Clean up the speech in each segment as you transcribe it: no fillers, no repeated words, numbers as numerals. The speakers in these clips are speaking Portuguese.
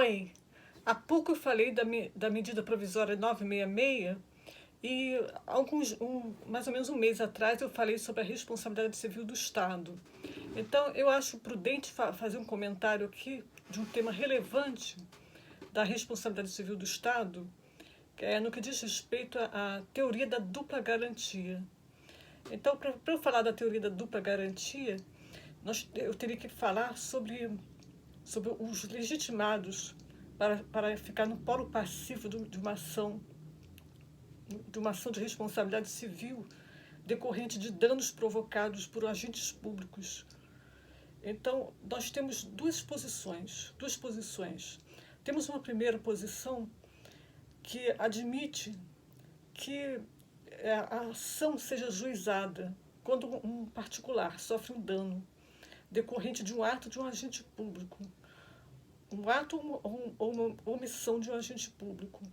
Oi, há pouco eu falei da medida provisória 966 e mais ou menos um mês atrás eu falei sobre a responsabilidade civil do Estado. Então eu acho prudente fazer um comentário aqui de um tema relevante da responsabilidade civil do Estado, que é no que diz respeito à teoria da dupla garantia. Então, para eu falar da teoria da dupla garantia, eu teria que falar sobre os legitimados para ficar no polo passivo de uma ação de responsabilidade civil decorrente de danos provocados por agentes públicos. Então, nós temos duas posições. Temos uma primeira posição que admite que a ação seja ajuizada quando um particular sofre um dano decorrente de um ato de um agente público, um ato ou uma omissão de um agente público.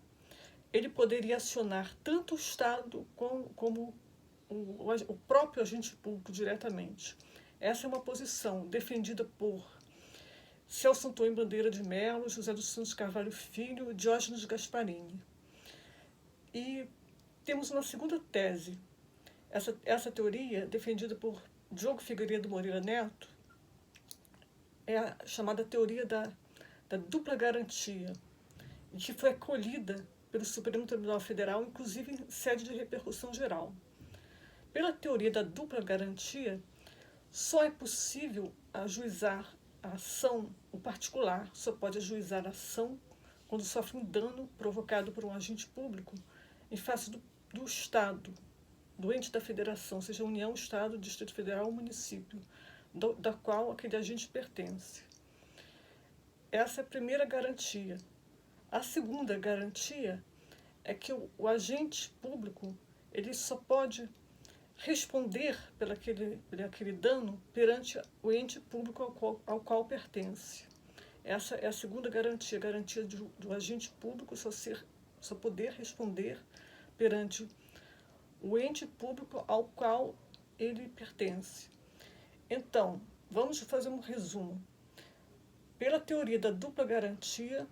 Ele poderia acionar tanto o Estado como o próprio agente público diretamente. Essa é uma posição defendida por Celso Antônio Bandeira de Mello, José dos Santos Carvalho Filho e Diógenes Gasparini. E temos uma segunda tese. Essa teoria, defendida por Diogo Figueiredo Moreira Neto, é a chamada teoria da dupla garantia, que foi acolhida pelo Supremo Tribunal Federal, inclusive em sede de repercussão geral. Pela teoria da dupla garantia, só é possível ajuizar a ação, o particular só pode ajuizar a ação quando sofre um dano provocado por um agente público em face do Estado, do ente da federação, seja União, Estado, Distrito Federal ou município, da qual aquele agente pertence. Essa é a primeira garantia. A segunda garantia é que o agente público ele só pode responder pelo aquele dano perante o ente público ao qual pertence. Essa é a segunda garantia, a garantia do agente público só poder responder perante o ente público ao qual ele pertence. Então, vamos fazer um resumo. Pela teoria da dupla garantia,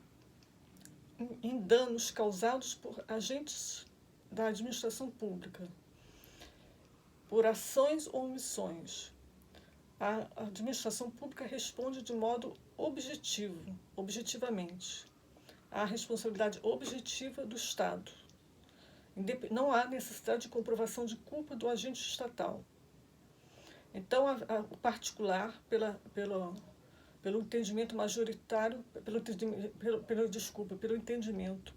em danos causados por agentes da administração pública, por ações ou omissões, a administração pública responde de modo objetivamente, à responsabilidade objetiva do Estado. Não há necessidade de comprovação de culpa do agente estatal. Então, o particular, pelo entendimento majoritário, pelo entendimento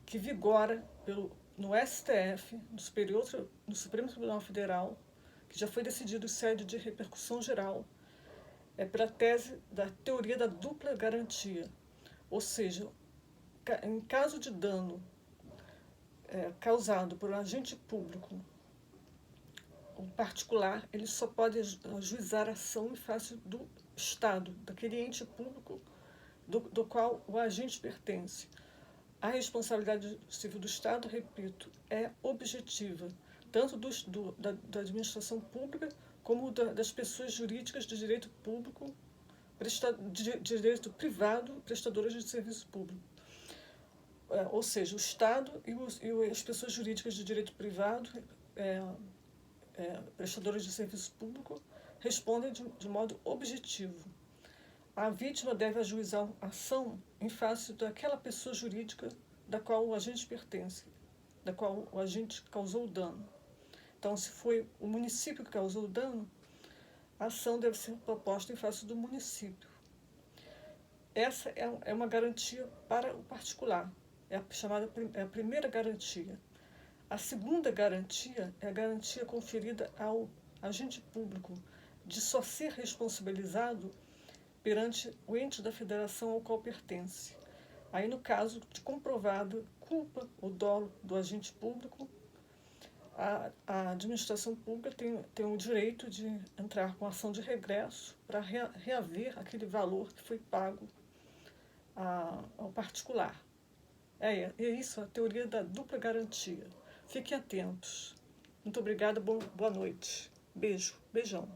que vigora no STF, no Supremo Tribunal Federal, que já foi decidido em sede de repercussão geral, é pela tese da teoria da dupla garantia. Ou seja, em caso de dano causado por um agente público, o particular ele só pode ajuizar a ação em face do Estado, daquele ente público do qual o agente pertence. A responsabilidade civil do Estado, repito, é objetiva, tanto da administração pública como das pessoas jurídicas de direito público, de direito privado, prestadoras de serviço público. Ou seja, o Estado e as pessoas jurídicas de direito privado, prestadoras de serviço público, respondem de modo objetivo. A vítima deve ajuizar a ação em face daquela pessoa jurídica da qual o agente pertence, da qual o agente causou o dano. Então, se foi o município que causou o dano, a ação deve ser proposta em face do município. Essa é uma garantia para o particular, é a primeira garantia. A segunda garantia é a garantia conferida ao agente público de só ser responsabilizado perante o ente da federação ao qual pertence. Aí, no caso de comprovada culpa ou dolo do agente público, a administração pública tem o direito de entrar com ação de regresso para reaver aquele valor que foi pago ao particular. É isso, a teoria da dupla garantia. Fiquem atentos. Muito obrigada, boa noite. Beijão.